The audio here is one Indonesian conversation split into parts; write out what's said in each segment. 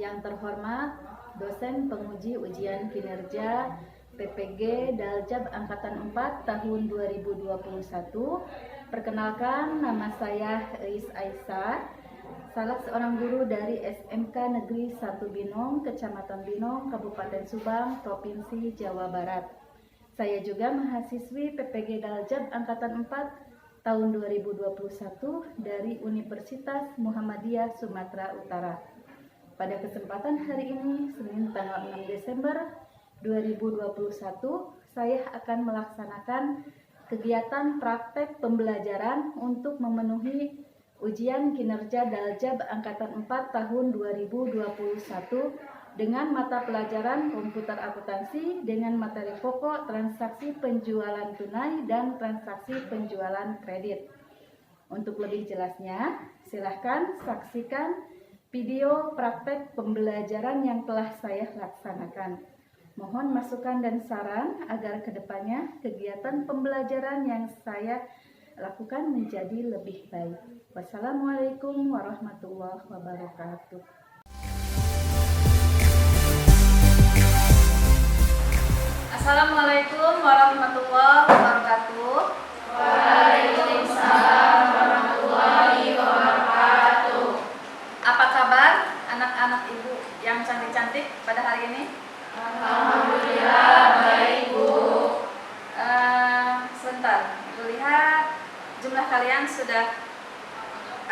Yang terhormat dosen penguji ujian kinerja PPG Daljab Angkatan 4 tahun 2021. Perkenalkan, nama saya Eis Aisyah, salah seorang guru dari SMK Negeri 1 Binong, Kecamatan Binong, Kabupaten Subang, Provinsi Jawa Barat. Saya juga mahasiswi PPG Daljab Angkatan 4 tahun 2021 dari Universitas Muhammadiyah Sumatera Utara. Pada kesempatan hari ini, Senin tanggal 6 Desember 2021, saya akan melaksanakan kegiatan praktek pembelajaran untuk memenuhi ujian kinerja Daljab Angkatan 4 tahun 2021 dengan mata pelajaran komputer akuntansi dengan materi pokok transaksi penjualan tunai dan transaksi penjualan kredit. Untuk lebih jelasnya, silahkan saksikan video praktek pembelajaran yang telah saya laksanakan. Mohon masukan dan saran agar kedepannya kegiatan pembelajaran yang saya lakukan menjadi lebih baik. Wassalamualaikum warahmatullahi wabarakatuh. Assalamualaikum warahmatullahi wabarakatuh. Waalaikumsalam warahmatullahi wabarakatuh. Apa kabar anak-anak ibu yang cantik-cantik pada hari ini? Alhamdulillah baik, Bu. Sebentar, Ibu lihat jumlah kalian sudah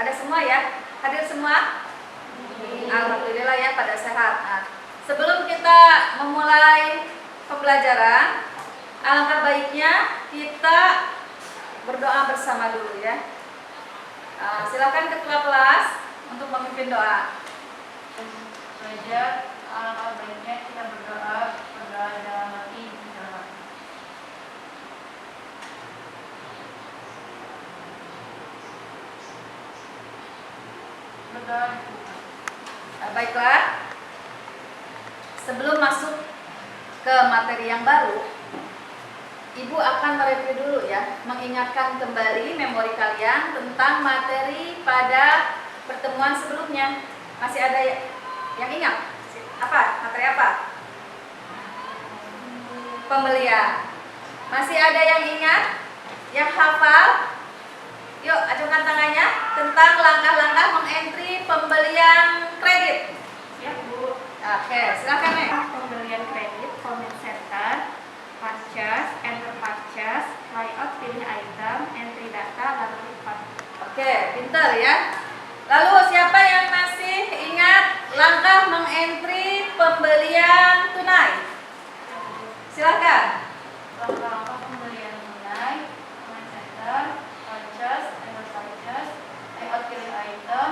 ada semua ya? Hadir semua? Alhamdulillah ya, pada sehat. Nah, sebelum kita memulai pembelajaran, alangkah baiknya kita berdoa bersama dulu ya. Silakan ketua kelas untuk memimpin doa. Belajar, alangkah baiknya kita berdoa dalam hati bersama. Berdoa. Baiklah, sebelum masuk ke materi yang baru, Ibu akan mereview dulu ya, mengingatkan kembali memori kalian tentang materi pada pertemuan sebelumnya. Masih ada yang ingat? Apa? Materi apa? Pembelian. Masih ada yang ingat? Yang hafal? Yuk, ajukan tangannya tentang langkah-langkah mengentry pembelian kredit. Ya, Bu. Oke, silakan nih. Pembelian kredit, comment center, purchase, enter purchase, layout pilih item, entry data, lalu report. Oke, pintar ya. Lalu siapa yang masih ingat langkah mengentry pembelian tunai? Silakan. Langkah-langkah pembelian tunai, comment center, purchase, enter purchase, layout pilih item,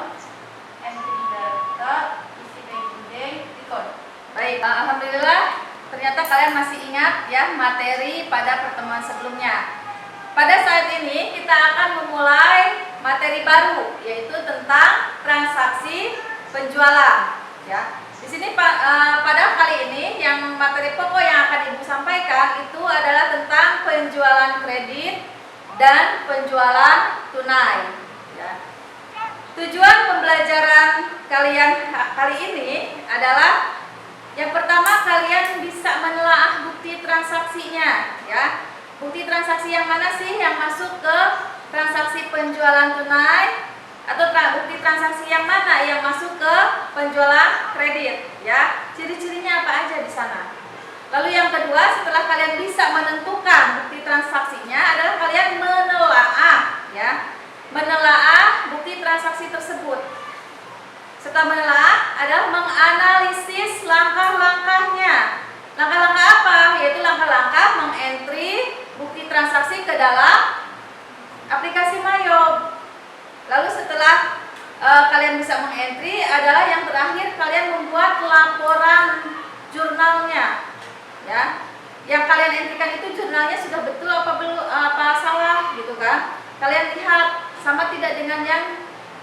entry data, isi payment day, record. Baik, alhamdulillah ternyata kalian masih ingat ya materi pada pertemuan sebelumnya. Pada saat ini kita akan memulai materi baru, yaitu tentang transaksi penjualan ya. Di sini pada kali ini yang materi pokok yang akan Ibu sampaikan itu adalah tentang penjualan kredit dan penjualan tunai ya. Tujuan pembelajaran kalian kali ini adalah yang pertama, kalian bisa menelaah bukti transaksinya ya. Bukti transaksi yang mana sih yang masuk ke transaksi penjualan tunai, atau bukti transaksi yang mana yang masuk ke penjualan kredit ya. Ciri-cirinya apa aja di sana. Lalu yang kedua, setelah kalian bisa menentukan bukti transaksinya adalah kalian menelaah ya. Menelaah bukti transaksi tersebut. Setelah menelaah adalah menganalisis langkah-langkahnya. Langkah-langkah apa? Yaitu langkah-langkah mengentry bukti transaksi ke dalam aplikasi Mayob. Lalu setelah kalian bisa mengentry adalah yang terakhir kalian membuat laporan jurnalnya. Ya. Yang kalian entrykan itu jurnalnya sudah betul apa belum, apa salah gitu kan? Kalian lihat sama tidak dengan yang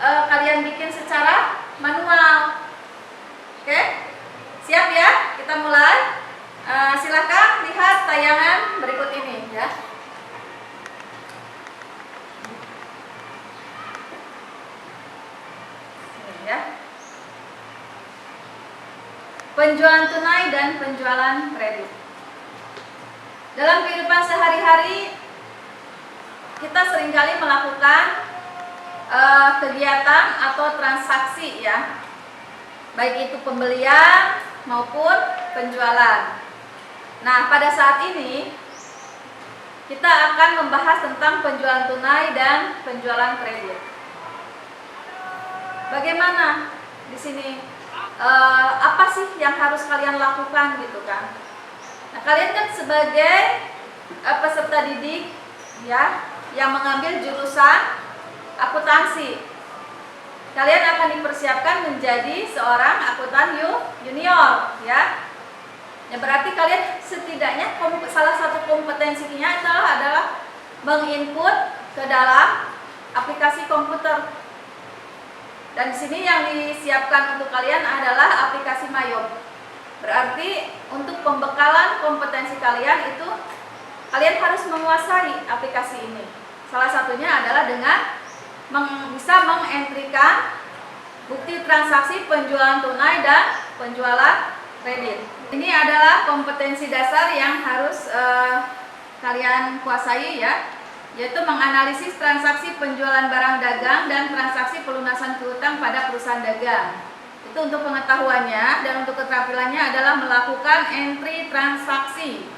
kalian bikin secara manual. Oke, siap ya? Kita mulai. Silakan lihat tayangan berikut ini ya. Ini ya. penjualan tunai dan penjualan kredit. Dalam kehidupan sehari-hari kita seringkali melakukan kegiatan atau transaksi ya, baik itu pembelian maupun penjualan. Nah, pada saat ini kita akan membahas tentang penjualan tunai dan penjualan kredit. Bagaimana di sini? Apa sih yang harus kalian lakukan gitu kan? Nah, kalian kan sebagai peserta didik ya yang mengambil jurusan akuntansi, kalian akan dipersiapkan menjadi seorang akuntan junior ya. Ya berarti kalian setidaknya salah satu kompetensinya adalah menginput ke dalam aplikasi komputer. Dan di sini yang disiapkan untuk kalian adalah aplikasi Mayob. Berarti untuk pembekalan kompetensi kalian itu kalian harus menguasai aplikasi ini. Salah satunya adalah dengan bisa mengentrikan bukti transaksi penjualan tunai dan penjualan kredit. Ini adalah kompetensi dasar yang harus kalian kuasai ya, yaitu menganalisis transaksi penjualan barang dagang dan transaksi pelunasan piutang pada perusahaan dagang. Itu untuk pengetahuannya, dan untuk keterampilannya adalah melakukan entry transaksi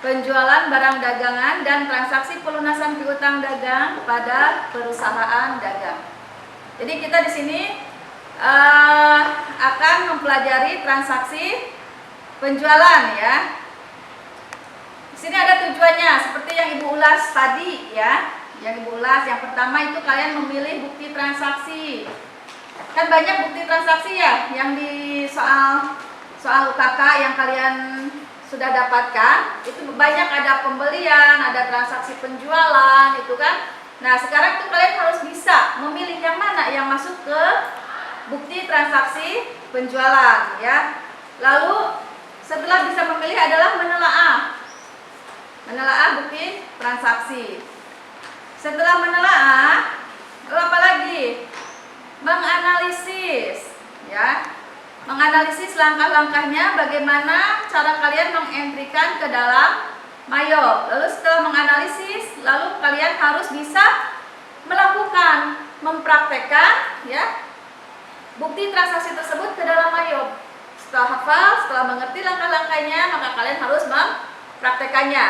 penjualan barang dagangan dan transaksi pelunasan piutang dagang pada perusahaan dagang. Jadi kita di sini akan mempelajari transaksi penjualan ya. Di sini ada tujuannya seperti yang Ibu ulas tadi ya. Yang Ibu ulas yang pertama itu kalian memilih bukti transaksi. Kan banyak bukti transaksi ya yang di soal UKK yang kalian sudah dapatkan. Itu banyak, ada pembelian, ada transaksi penjualan itu kan. Nah, sekarang itu kalian harus bisa memilih yang mana yang masuk ke bukti transaksi penjualan ya. Lalu setelah bisa memilih adalah menelaah bukti transaksi. Setelah menelaah, apa lagi? Menganalisis ya. Menganalisis langkah-langkahnya bagaimana cara kalian mengentrikan ke dalam Mayob. Lalu setelah menganalisis, lalu kalian harus bisa melakukan, mempraktekkan ya bukti transaksi tersebut ke dalam Mayob. Setelah hafal, setelah mengerti langkah-langkahnya, maka kalian harus mempraktekannya.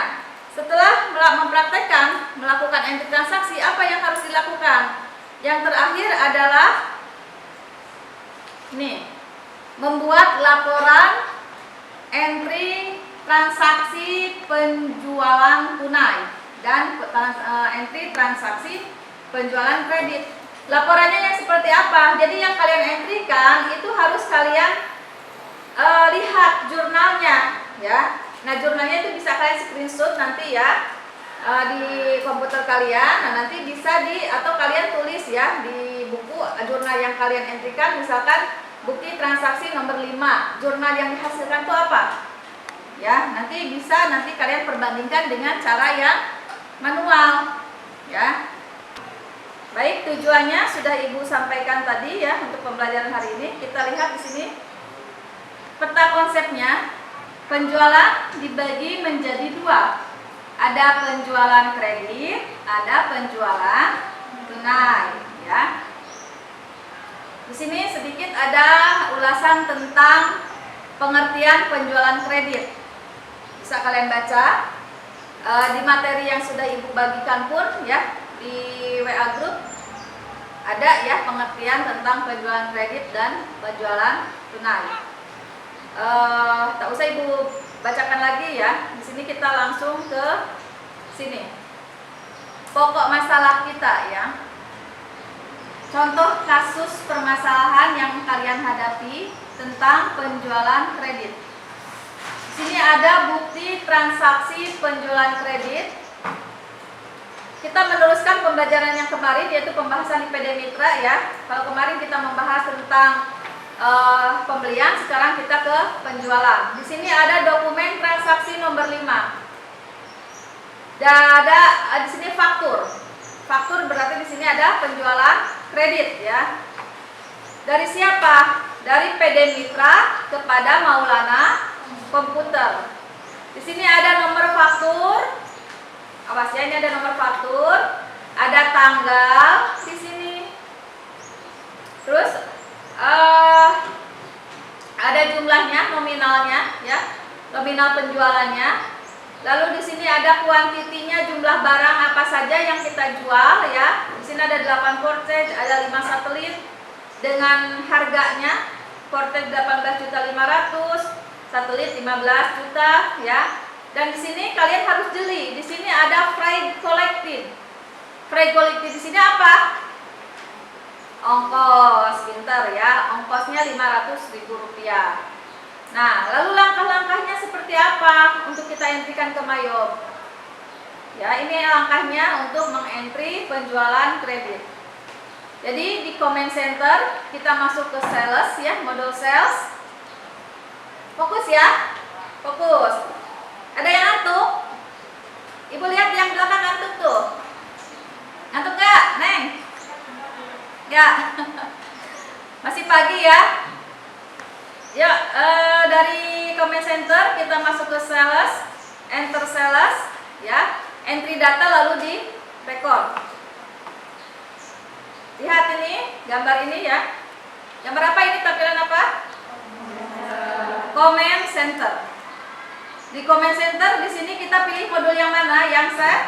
Setelah mempraktekkan, melakukan entry transaksi, apa yang harus dilakukan? Yang terakhir adalah nih, membuat laporan entry transaksi penjualan tunai dan entry transaksi penjualan kredit. Laporannya yang seperti apa? Jadi yang kalian entrykan itu harus kalian lihat jurnalnya ya. Nah, jurnalnya itu bisa kalian screenshot nanti ya di komputer kalian. Nah, nanti bisa atau kalian tulis ya di buku jurnal yang kalian entrykan, misalkan bukti transaksi nomor 5. Jurnal yang dihasilkan itu apa? Ya, nanti kalian perbandingkan dengan cara yang manual ya. Baik, tujuannya sudah Ibu sampaikan tadi ya untuk pembelajaran hari ini. Kita lihat di sini peta konsepnya. Penjualan dibagi menjadi 2. Ada penjualan kredit, ada penjualan tunai ya. Di sini sedikit ada ulasan tentang pengertian penjualan kredit. Bisa kalian baca di materi yang sudah Ibu bagikan pun ya, di WA group ada ya pengertian tentang penjualan kredit dan penjualan tunai. Tak usah Ibu bacakan lagi ya. Di sini kita langsung ke sini. Pokok masalah kita ya. Contoh kasus permasalahan yang kalian hadapi tentang penjualan kredit. Di sini ada bukti transaksi penjualan kredit. Kita meneruskan pembelajaran yang kemarin, yaitu pembahasan IPD Mitra ya. Kalau kemarin kita membahas tentang pembelian, sekarang kita ke penjualan. Di sini ada dokumen transaksi nomor 5. Dan ada di sini faktur. Faktur berarti di sini ada penjualan kredit ya. Dari siapa? dari PD Mitra kepada Maulana Komputer. Di sini ada nomor faktur. Awas ya, ini ada nomor faktur, ada tanggal di sini. Terus ada jumlahnya, nominalnya ya, nominal penjualannya. Lalu di sini ada kuantitinya, jumlah barang apa saja yang kita jual ya. Di sini ada 8 portage, ada 5 satelit dengan harganya. Portage 18.500.000, satelit 15 juta ya. Dan di sini kalian harus jeli. Di sini ada freight collected. Freight collected di sini apa? Ongkos, pintar ya. Ongkosnya Rp500.000. Nah, lalu langkah-langkahnya seperti apa untuk kita entrikan ke Mayob? Ya, ini langkahnya untuk mengentri penjualan kredit. Jadi di comment center kita masuk ke sales ya, modul sales. Fokus ya, fokus. Ada yang ngantuk? Ibu lihat yang belakang ngantuk tuh. Ngantuk gak, Neng? Ya. Masih pagi ya. Ya, dari comment center kita masuk ke sales, enter sales, ya, entry data lalu di record. Lihat ini, gambar ini ya. Gambar apa ini, tampilan apa? Comment center. Di comment center di sini kita pilih modul yang mana? Yang set.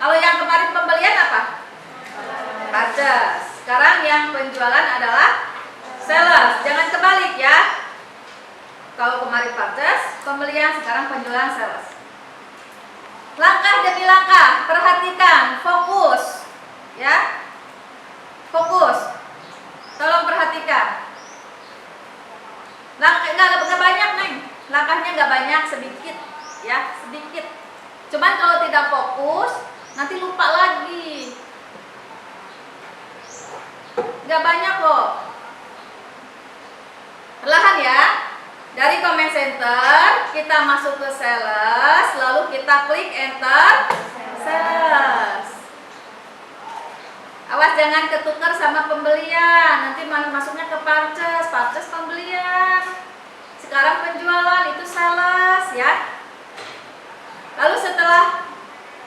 Kalau yang kemarin pembelian apa? Purchase. Sekarang yang penjualan adalah sales. Jangan kebalik ya. Kalau kemarin purchase, pembelian, sekarang penjualan, sales. Langkah demi langkah, perhatikan, fokus. Ya. Fokus. Tolong perhatikan. Langkah nggak banyak, Neng. Langkahnya nggak banyak, sedikit ya, sedikit. Cuman kalau tidak fokus nanti lupa lagi. Nggak banyak kok. Perlahan ya. Dari comment center kita masuk ke sales, lalu kita klik enter sales. Awas jangan ketukar sama pembelian, nanti masuknya ke purchase, purchase pembelian. Sekarang penjualan itu sales ya. Lalu setelah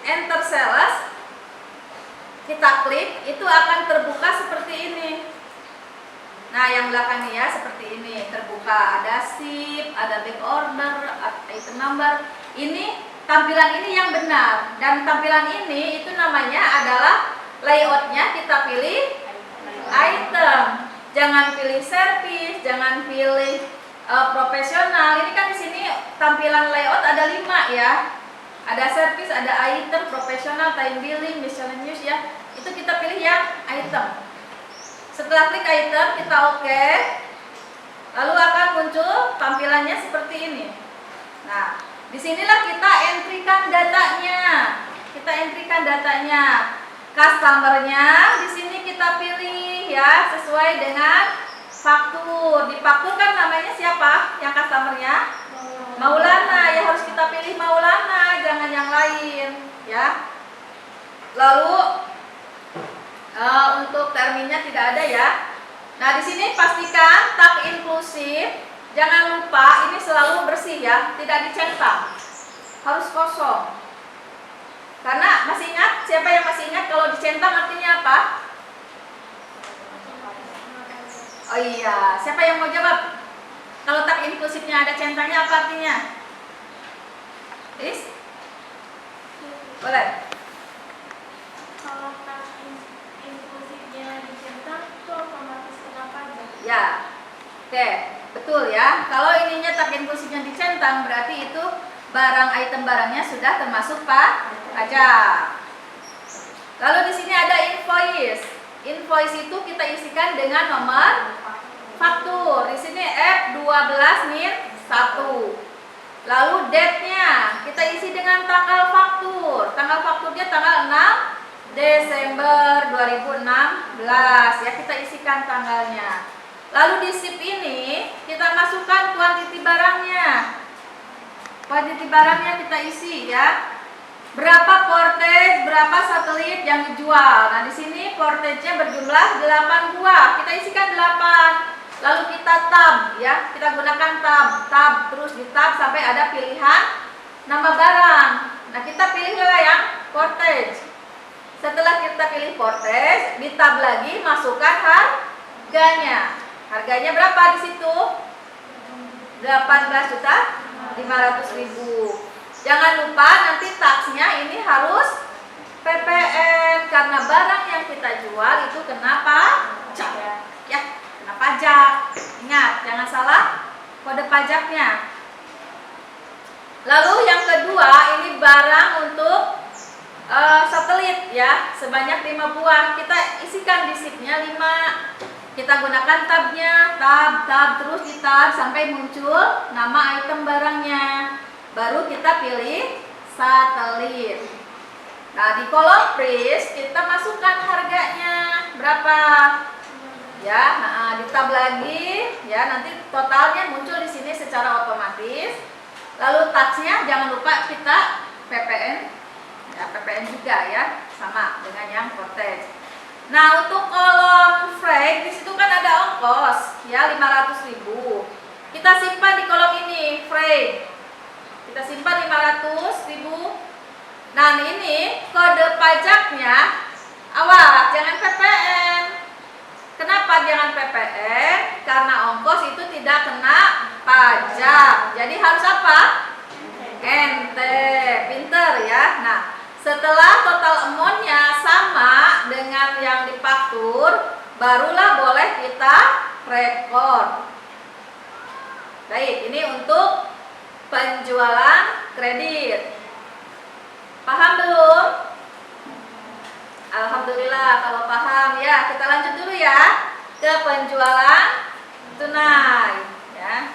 enter sales kita klik, itu akan terbuka seperti ini. Nah, yang belakang ya seperti ini, terbuka, ada ship, ada back order, item number. Ini tampilan ini yang benar, dan tampilan ini itu namanya adalah layoutnya kita pilih item. Jangan pilih service, jangan pilih profesional. Ini kan di sini tampilan layout ada 5 ya. Ada service, ada item, profesional, time billing, miscellaneous ya. Itu kita pilih yang item. Setelah klik item kita oke. Lalu akan muncul tampilannya seperti ini. Nah, disinilah kita entrikan datanya. Kita entrikan datanya. Customernya di sini kita pilih ya sesuai dengan faktur. Di faktur kan namanya siapa? Yang customernya? Maulana. Ya harus kita pilih Maulana, jangan yang lain ya. Lalu untuk terminnya tidak ada ya. Nah, di sini pastikan tag inklusif. Jangan lupa ini selalu bersih ya, tidak dicentang. Harus kosong. Karena masih ingat, siapa yang masih ingat kalau dicentang artinya apa? Oh iya, siapa yang mau jawab? Kalau tag inklusifnya ada centangnya apa artinya? Is? Boleh. Kalau tag inklusifnya dicentang itu otomatis kena pajak. Ya. Oke, betul ya. Kalau ininya tag inklusifnya dicentang berarti itu barang item barangnya sudah termasuk pajak. Lalu di sini ada invoice. Invoice itu kita isikan dengan nomor faktur. Di sini F12-1. Lalu date-nya kita isi dengan tanggal faktur. Tanggal fakturnya tanggal 6 Desember 2016 ya, kita isikan tanggalnya. Lalu di SIP ini kita masukkan kuantiti barangnya. Kuantiti barangnya kita isi ya. berapa portage, berapa satelit yang dijual. Nah, di sini portage-nya berjumlah 8 buah. Kita isikan 8. Lalu kita tab ya. Kita gunakan tab, terus di tab sampai ada pilihan nama barang. Nah, kita pilihlah yang portage. Setelah kita pilih portage, di tab lagi masukkan harganya. Harganya berapa di situ? 18.500.000. Jangan lupa nanti taksnya ini harus PPN karena barang yang kita jual itu kena pajak. Ya, kena pajak. Ingat, jangan salah kode pajaknya. Lalu yang kedua, ini barang untuk satelit ya, sebanyak 5 buah. Kita isikan di sheetnya 5. Kita gunakan tabnya, tab terus di tab sampai muncul nama item barangnya. Baru kita pilih satelit. Nah, di kolom price kita masukkan harganya berapa. Ya, di tab lagi ya, nanti totalnya muncul di sini secara otomatis. Lalu taksnya jangan lupa kita PPN. Ya, PPN juga ya, sama dengan yang portage. Nah, untuk kolom freight di situ kan ada ongkos ya 500.000. Kita simpan di kolom ini freight. Kita simpan 500.000. Nah, ini kode pajaknya awas jangan PPN. Kenapa jangan PPN? Karena ongkos itu tidak kena pajak. Jadi harus apa? Ente, pinter ya. Nah, setelah total amount-nya sama dengan yang difaktur, barulah boleh kita rekor. Baik, ini untuk penjualan kredit. Paham belum? Alhamdulillah kalau paham ya. Kita lanjut dulu ya ke penjualan tunai ya.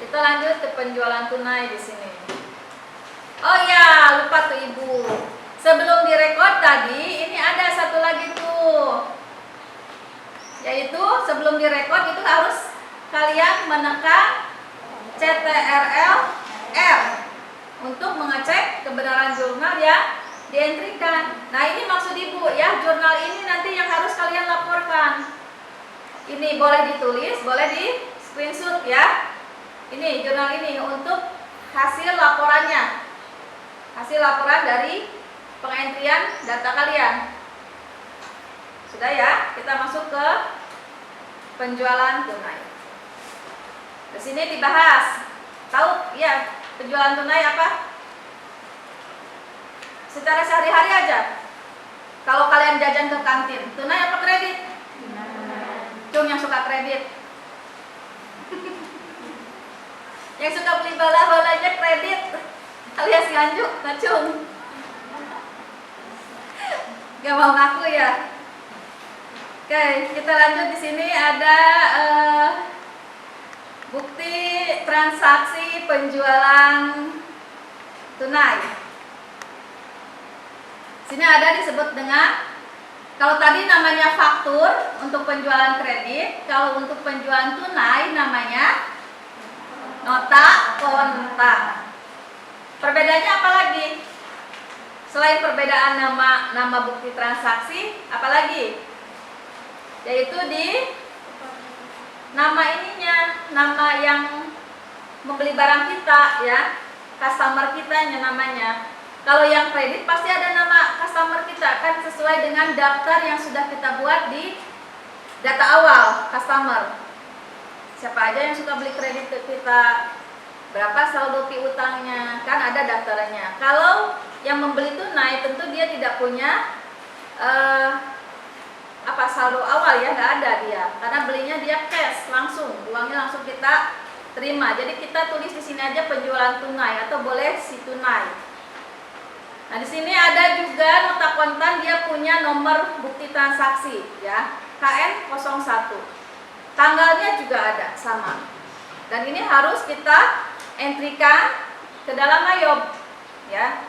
Kita lanjut ke penjualan tunai di sini. Oh ya, lupa tuh Ibu. Sebelum direkod tadi, ini ada satu lagi tuh. Yaitu sebelum direkod itu harus kalian menekan CTRL R untuk mengecek kebenaran jurnal yang dientrikan. Nah, ini maksud Ibu ya, jurnal ini nanti yang harus kalian laporkan. Ini boleh ditulis, boleh di screenshot ya. Ini jurnal ini untuk hasil laporannya. Hasil laporan dari pengentrian data kalian. Sudah ya, kita masuk ke penjualan tunai. Di sini dibahas. Tahu ya, penjualan tunai apa? Secara sehari-hari aja. Kalau kalian jajan ke kantin, tunai apa kredit? Cung yang suka kredit. Yang suka beli bala-balanya kredit alias nganjuk, ngacung. Gak mau ngaku ya. Oke, kita lanjut. Di sini ada bukti transaksi penjualan tunai. Sini ada disebut dengan, kalau tadi namanya faktur untuk penjualan kredit, kalau untuk penjualan tunai namanya nota kontak. Perbedaannya apa lagi? Selain perbedaan nama bukti transaksi, apa lagi? Yaitu di nama ininya, nama yang membeli barang kita ya, customer kitanya namanya. Kalau yang kredit pasti ada nama customer kita, kan sesuai dengan daftar yang sudah kita buat di data awal customer. Siapa aja yang suka beli kredit ke kita, berapa saldo piutangnya, kan ada daftarannya. Kalau yang membeli tunai tentu dia tidak punya saldo awal ya, nggak ada dia, karena belinya dia cash langsung, uangnya langsung kita terima. Jadi kita tulis di sini aja penjualan tunai atau boleh si tunai. Nah, di sini ada juga nota kontan, dia punya nomor bukti transaksi ya, KN01. Tanggalnya juga ada sama. Dan ini harus kita entrikan ke dalam Ayob ya.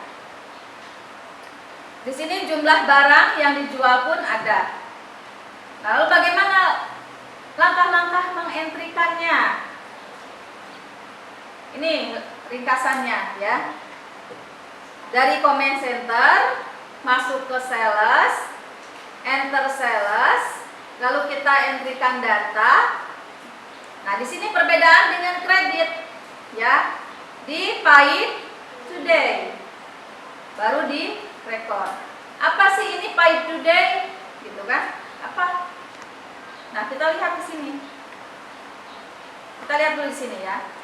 Di sini jumlah barang yang dijual pun ada. Lalu bagaimana langkah-langkah mengentrikannya? Ini ringkasannya ya. Dari comment center masuk ke sales, enter sales, lalu kita entrykan data. Nah, di sini perbedaan dengan kredit, ya. Di paid today, baru di record. Apa sih ini paid today? Gitu kan? Apa? Nah, kita lihat di sini. Kita lihat dulu di sini ya.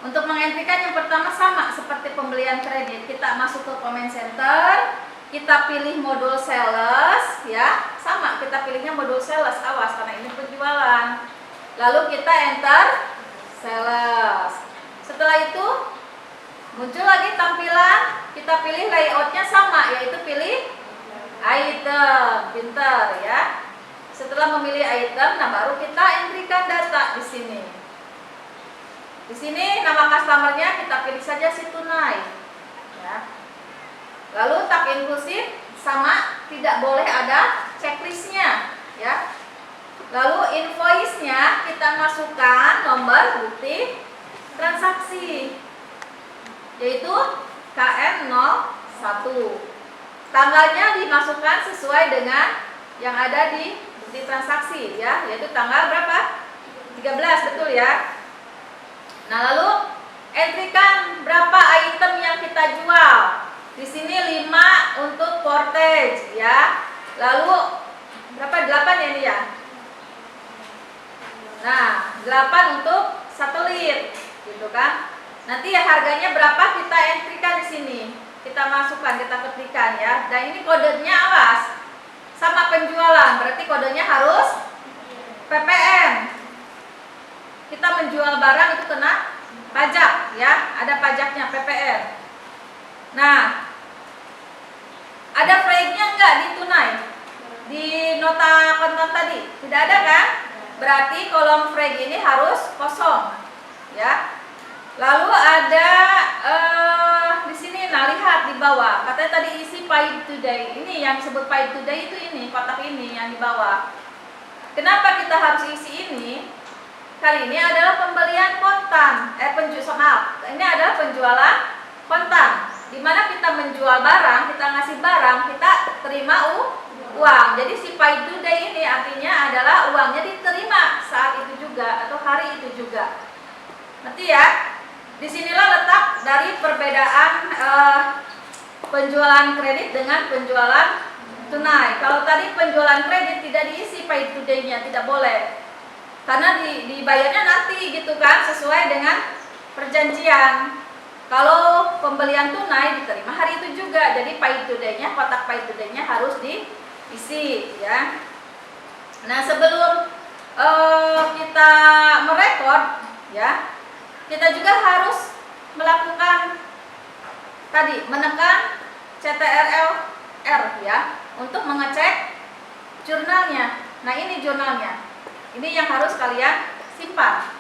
Untuk mengentrykan yang pertama sama seperti pembelian kredit, kita masuk ke comment center, kita pilih modul sales, ya, sama kita pilihnya modul sales, awas karena ini penjualan. Lalu kita enter sales. Setelah itu muncul lagi tampilan, kita pilih layoutnya sama, yaitu pilih item, pinter ya. Setelah memilih item, nah baru kita entrykan data di sini. Di sini nama customernya kita pilih saja si tunai, ya. Lalu tab inklusif sama, tidak boleh ada checklistnya, ya. Lalu invoice-nya kita masukkan nomor bukti transaksi, yaitu KN01. Tanggalnya dimasukkan sesuai dengan yang ada di bukti transaksi, ya, yaitu tanggal berapa? 13, betul ya. Nah, lalu entrykan berapa item yang kita jual. Di sini 5 untuk portage, ya. Lalu berapa? 8 ya ini ya. Nah, 8 untuk satelit, gitu kan. Nanti ya harganya berapa kita entrykan di sini. Kita masukkan, kita ketikkan ya. Dan ini kodenya awas. Sama penjualan, berarti kodenya harus PPN. Kita menjual barang itu kena pajak ya, ada pajaknya PPN. Nah, ada flagnya enggak di tunai? Di nota konten tadi? Tidak ada kan? Berarti kolom flag ini harus kosong ya. Lalu ada di sini, nah lihat di bawah, katanya tadi isi paid today. Ini yang disebut paid today itu ini, kotak ini yang di bawah. Kenapa kita harus isi ini? Kali ini adalah pembelian kontan, ini adalah penjualan kontan. Dimana kita menjual barang, kita ngasih barang, kita terima uang. Jadi si paid today ini artinya adalah uangnya diterima saat itu juga atau hari itu juga. Nanti ya. Disinilah letak dari perbedaan penjualan kredit dengan penjualan tunai. Kalau tadi penjualan kredit tidak diisi paid today-nya, tidak boleh. Karena dibayarnya nanti gitu kan, sesuai dengan perjanjian. Kalau pembelian tunai diterima hari itu juga. Jadi paid today-nya, kotak paid today-nya harus diisi ya. Nah, sebelum kita merekod ya, kita juga harus melakukan tadi, menekan CTRL-R ya, untuk mengecek jurnalnya. Nah, ini jurnalnya. Ini yang harus kalian simpan.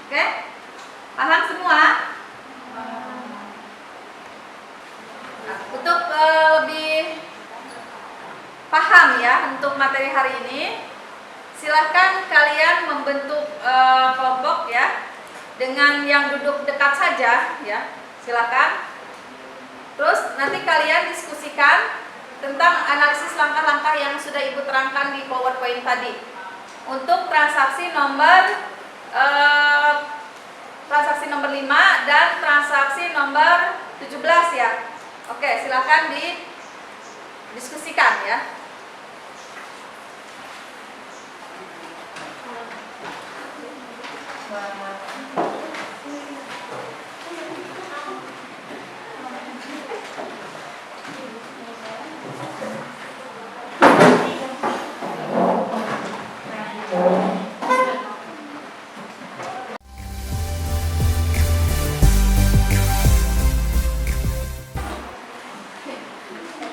Oke? Paham semua? Nah, untuk lebih paham ya untuk materi hari ini, silahkan kalian membentuk kelompok ya, dengan yang duduk dekat saja ya, silakan. Terus nanti kalian diskusikan tentang analisis langkah-langkah yang sudah Ibu terangkan di PowerPoint tadi. Untuk transaksi nomor 5 dan transaksi nomor 17 ya. Oke, silakan didiskusikan ya.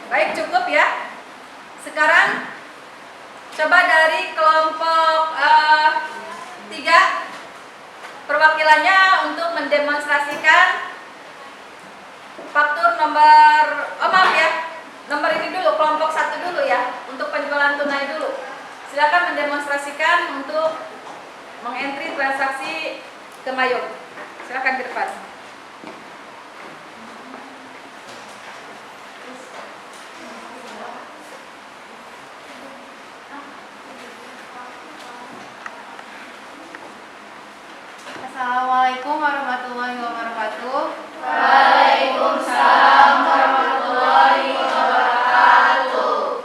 Baik, cukup ya. Sekarang coba dari kelompok 3, perwakilannya untuk mendemonstrasikan faktur nomor, nomor ini dulu, kelompok 1 dulu ya, untuk penjualan tunai dulu. Silakan mendemonstrasikan untuk mengentry transaksi ke Mayung. Silakan ke depan. Assalamualaikum warahmatullahi wabarakatuh. Waalaikumsalam warahmatullahi wabarakatuh.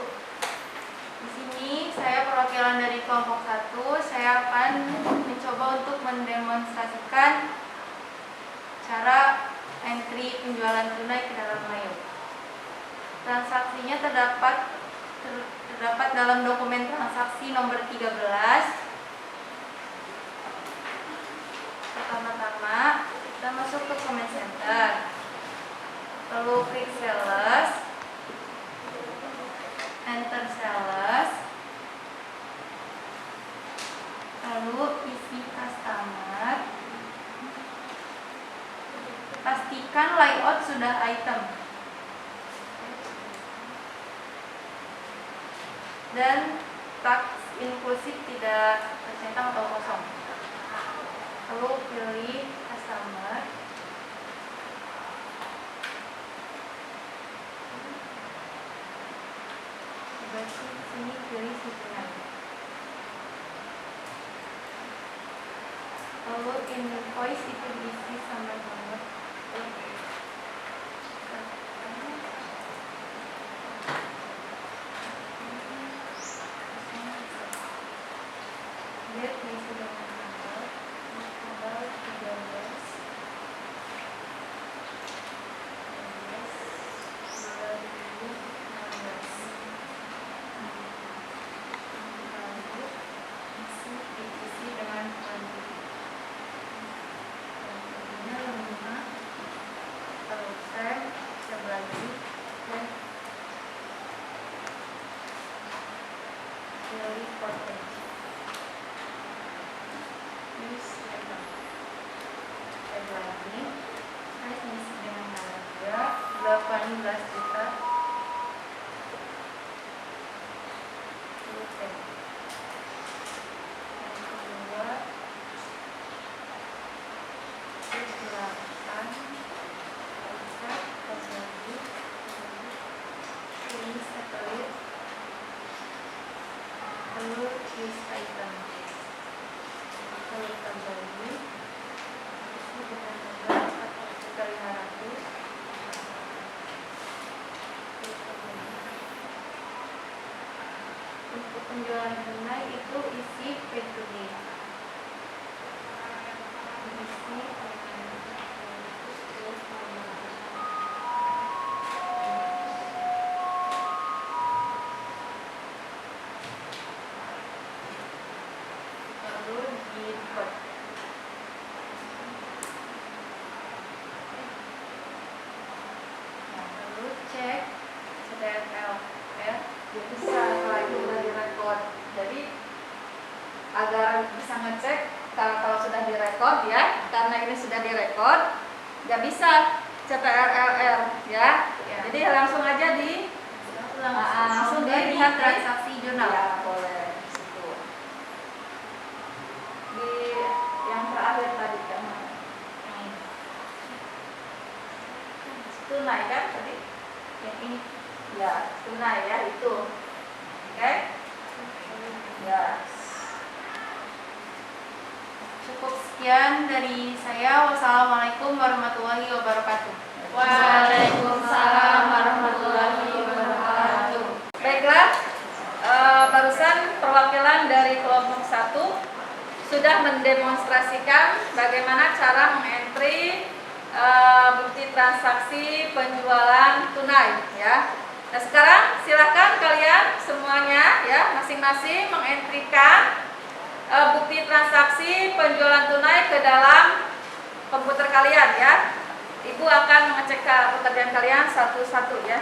Di sini saya perwakilan dari kelompok 1. Saya akan mencoba untuk mendemonstrasikan cara entry penjualan tunai ke dalam Layout. Transaksinya terdapat dalam dokumen transaksi nomor 13. Pertama-tama kita masuk ke comment center, lalu klik sales, enter sales, lalu isi customer, pastikan layout sudah item, dan teks inklusif tidak tercentang atau kosong. Lalu pilih customer, berarti sini pilih shipping. Lalu invoice itu diisi sama nomor. Lihat diisi dengan nomor tanggal 13 diisi dengan quantity. Quantity-nya 5, terusan sebagi dan pilih percentage. Lagi saya isi dengan harga 18 juta. Yang kedua 8 terbagi ini satelit, lalu list item, lalu terbagi dengan harga 4.500. Untuk penjualan tunai itu isi pay to pay. Isi lalu di code. Lalu cek CTRL ya, bisa setelah itu sudah direkod. Jadi agar bisa ngecek kalau sudah direkod ya, karena ini sudah direkod, nggak bisa CTRL ya. Jadi langsung aja langsung dilihat transaksi jurnal. Ya, boleh. Situ. Di yang terakhir tadi kan. Tunai kan tadi? Yang ini. Ya, tunai ya itu. Oke? Ya. Cukup sekian dari saya. Wassalamualaikum warahmatullahi wabarakatuh. Waalaikumsalam warahmatullahi wabarakatuh. Baiklah, barusan perwakilan dari kelompok 1 sudah mendemonstrasikan bagaimana cara mengentry bukti transaksi penjualan tunai ya. Nah sekarang silakan kalian semuanya ya masing-masing mengentrikan bukti transaksi penjualan tunai ke dalam komputer kalian ya. Ibu akan mengecek pekerjaan kalian satu-satu ya.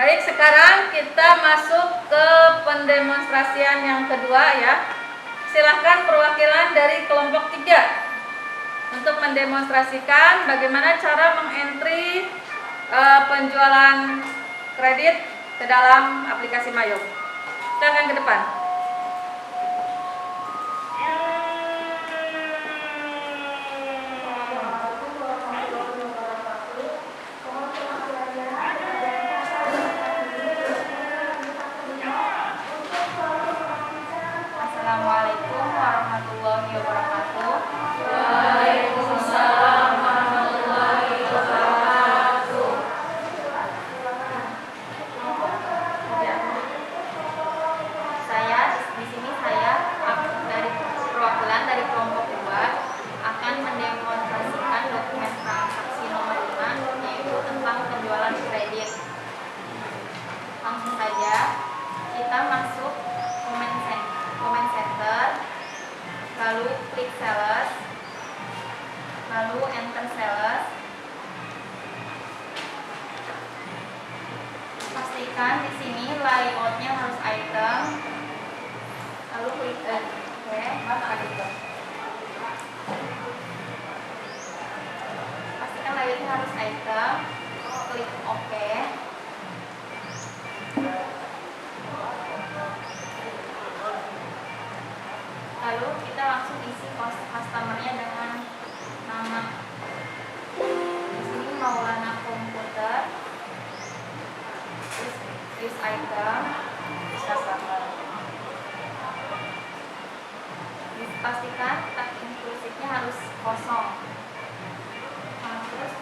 Baik, sekarang kita masuk ke pendemonstrasian yang kedua ya. Silahkan perwakilan dari kelompok 3 untuk mendemonstrasikan bagaimana cara mengentry penjualan kredit ke dalam aplikasi Mayo. Silakan ke depan. Assalamualaikum warahmatullahi wabarakatuh. Waalaikumsalam warahmatullahi wabarakatuh. Saya di sini dari perwakilan dari kelompok 2 akan mendemonstrasikan dokumen transaksi nomor 5 yaitu tentang penjualan kredit. Langsung saja kita masuk comment center, lalu klik sales, lalu enter sales. Pastikan di sini layoutnya harus item, lalu klik OK. Pastikan layoutnya harus item, klik OK. Lalu kita langsung isi customernya dengan nama. Di sini Maulana Komputer, terus use item, pastikan tag inklusifnya harus kosong. Nah, terus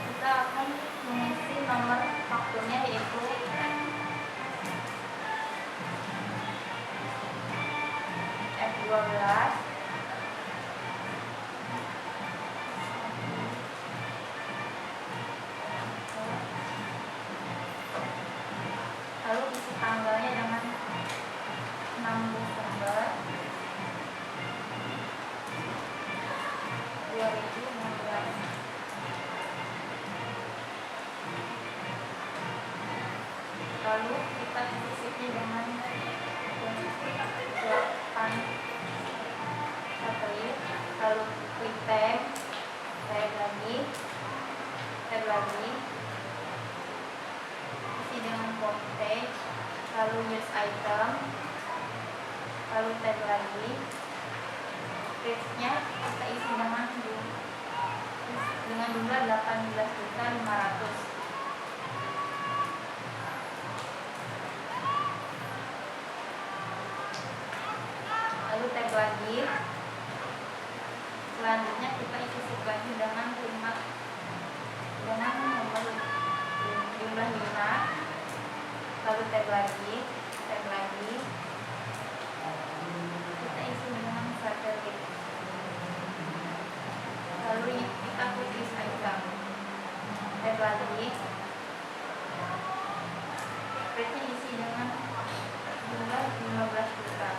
kita akan mengisi nomor fakturnya yaitu F12. Lalu isi tanggalnya dengan 6 Desember 2016. Lalu kita isi dengan 8 satelit, lalu klik tab lagi, isi dengan homepage, lalu use item, lalu tab lagi, page-nya kita isi dengan jumlah 18.500. Lalu tab lagi. Selanjutnya kita isi lagi dengan nomor jumlah 5. Lalu tab lagi. Kita isi dengan satelit. Lalu kita klik use item. Tab lagi. Rate-nya isi dengan jumlah 15 juta.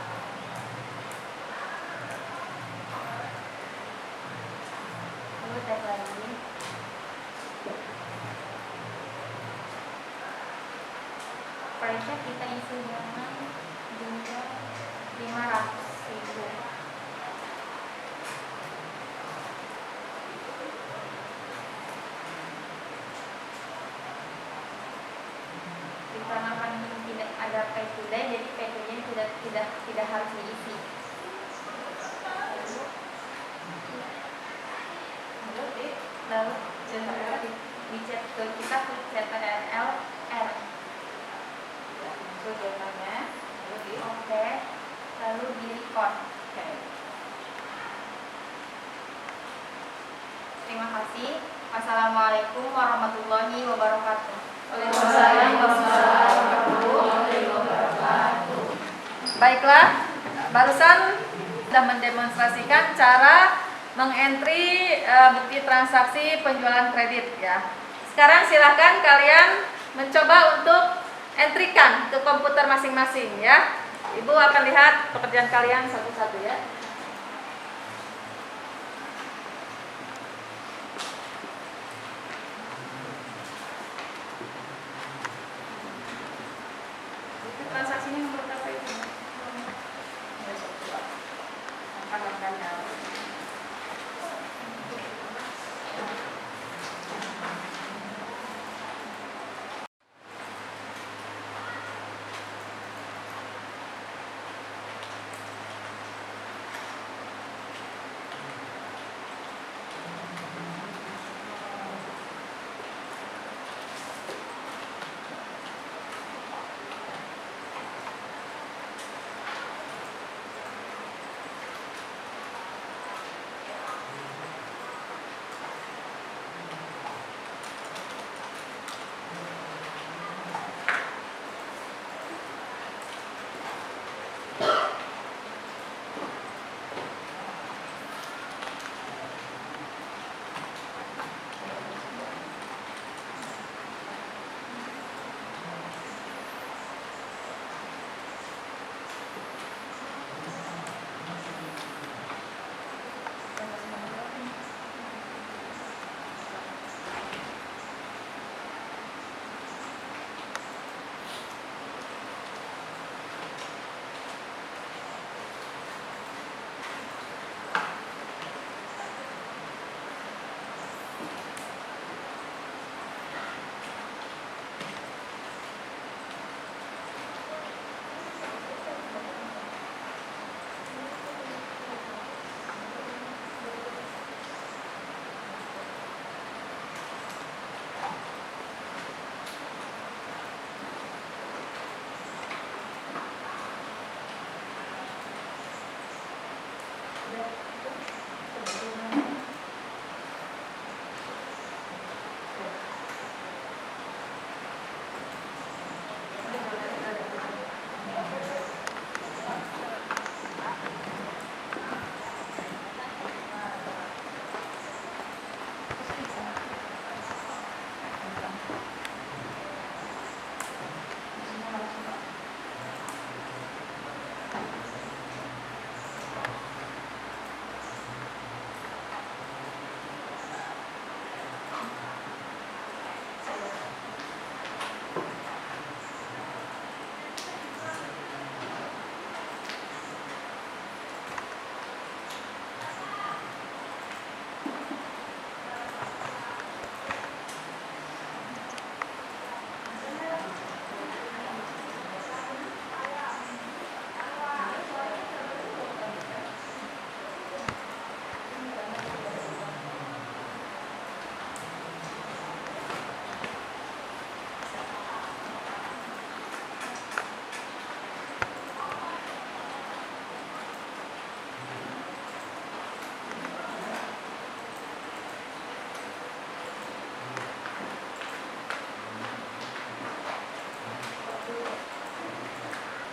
Lalu tab lagi. Price-nya kita isi dengan jumlah 500.000. Dikarenakan tidak ada pay today, jadi pay today tidak harus diisi. Lalu dicet ke kita klik CTRL R. Oke. Lalu di record. Terima kasih. Wassalamualaikum warahmatullahi wabarakatuh. Waalaikumsalam warahmatullahi wabarakatuh. Baiklah, barusan sudah mendemonstrasikan cara mengentry bukti transaksi penjualan kredit ya. Sekarang silahkan kalian mencoba untuk entrykan ke komputer masing-masing ya. Ibu akan lihat pekerjaan kalian satu-satu ya. transaksinya nomor berapa itu? Angkat-angkatnya.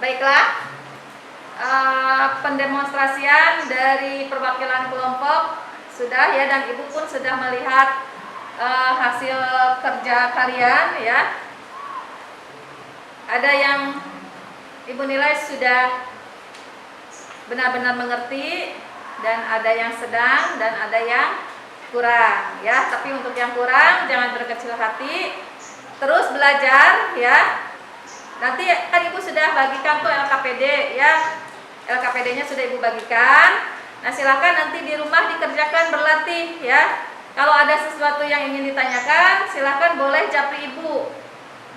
Baiklah, pendemonstrasian dari perwakilan kelompok sudah ya, dan Ibu pun sudah melihat hasil kerja kalian ya. Ada yang Ibu nilai sudah benar-benar mengerti, dan ada yang sedang, dan ada yang kurang ya. Tapi untuk yang kurang jangan berkecil hati, terus belajar ya. Nanti kan Ibu sudah bagikan tuh LKPD ya, LKPD-nya sudah Ibu bagikan. Nah silakan nanti di rumah dikerjakan, berlatih ya. Kalau ada sesuatu yang ingin ditanyakan, silakan boleh japri Ibu.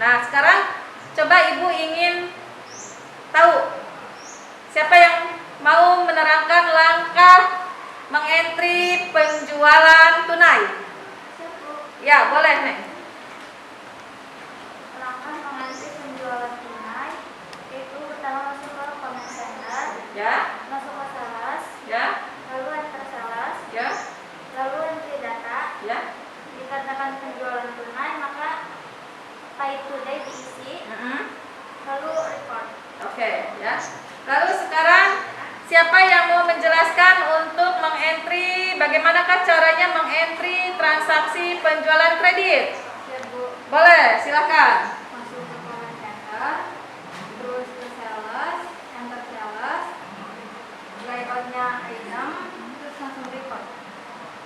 Nah sekarang coba Ibu ingin tahu siapa yang mau menerangkan langkah mengentri penjualan tunai. Ya boleh Neng. Penjualan tunai itu pertama masuk ke comment center, Ya. masuk ke sales, Ya. lalu enter sales, Ya. lalu entry data. Ya. Dikatakan penjualan tunai, maka pay today diisi, lalu report. Oke, ya. Lalu sekarang siapa yang mau menjelaskan untuk mengentry, bagaimanakah caranya mengentry transaksi penjualan kredit? Ya Bu, Boleh, silakan. masuk ke comment center, terus ke sales, enter sales, layoutnya item, terus langsung report.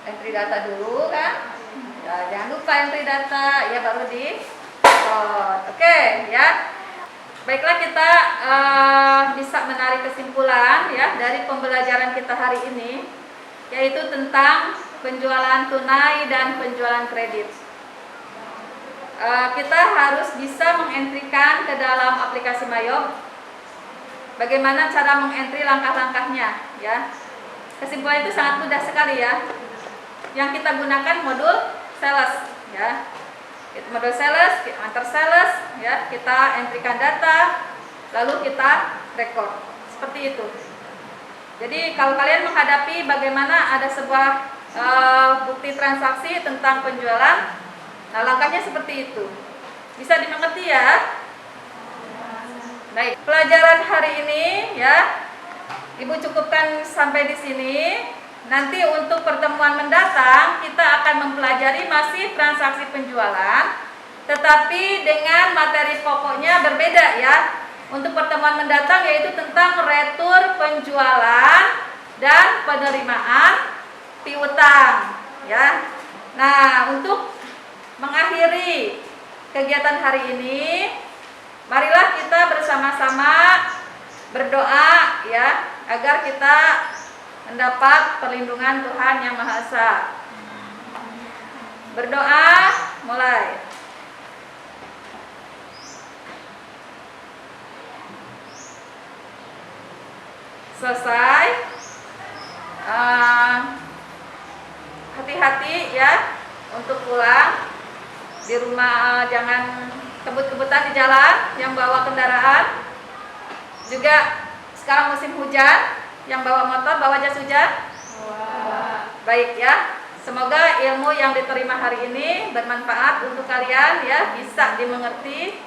Entry data dulu kan? Ya, jangan lupa entry data, ya baru di report. Oke, ya. Baiklah, kita bisa menarik kesimpulan ya dari pembelajaran kita hari ini, yaitu tentang penjualan tunai dan penjualan kredit. Kita harus bisa mengentrikan ke dalam aplikasi Mayob. Bagaimana cara mengentri langkah-langkahnya ya. Kesimpulan itu sangat mudah sekali ya. Yang kita gunakan modul sales ya. Modul sales, antar sales ya, kita entrikan data lalu kita rekod. Seperti itu. Jadi kalau kalian menghadapi bagaimana ada sebuah bukti transaksi tentang penjualan, nah langkahnya seperti itu. Bisa dimengerti ya? Baik, pelajaran hari ini ya, Ibu cukupkan sampai di sini. Nanti untuk pertemuan mendatang kita akan mempelajari masih transaksi penjualan, tetapi dengan materi pokoknya berbeda ya. Untuk pertemuan mendatang yaitu tentang retur penjualan dan penerimaan piutang ya. Nah, untuk mengakhiri kegiatan hari ini, marilah kita bersama-sama berdoa ya, agar kita mendapat perlindungan Tuhan Yang Maha Esa. Berdoa, mulai. Selesai. Hati-hati ya untuk pulang. Di rumah jangan kebut-kebutan di jalan yang bawa kendaraan. Juga sekarang musim hujan, yang bawa motor bawa jas hujan. Baik ya. Semoga ilmu yang diterima hari ini bermanfaat untuk kalian ya, bisa dimengerti.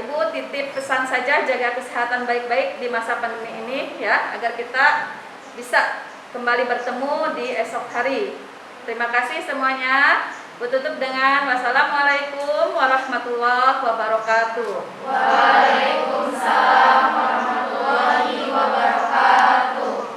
Ibu titip pesan saja, jaga kesehatan baik-baik di masa pandemi ini ya, agar kita bisa kembali bertemu di esok hari. Terima kasih semuanya. Bu tutup dengan wassalamualaikum warahmatullahi wabarakatuh. Waalaikumsalam warahmatullahi wabarakatuh.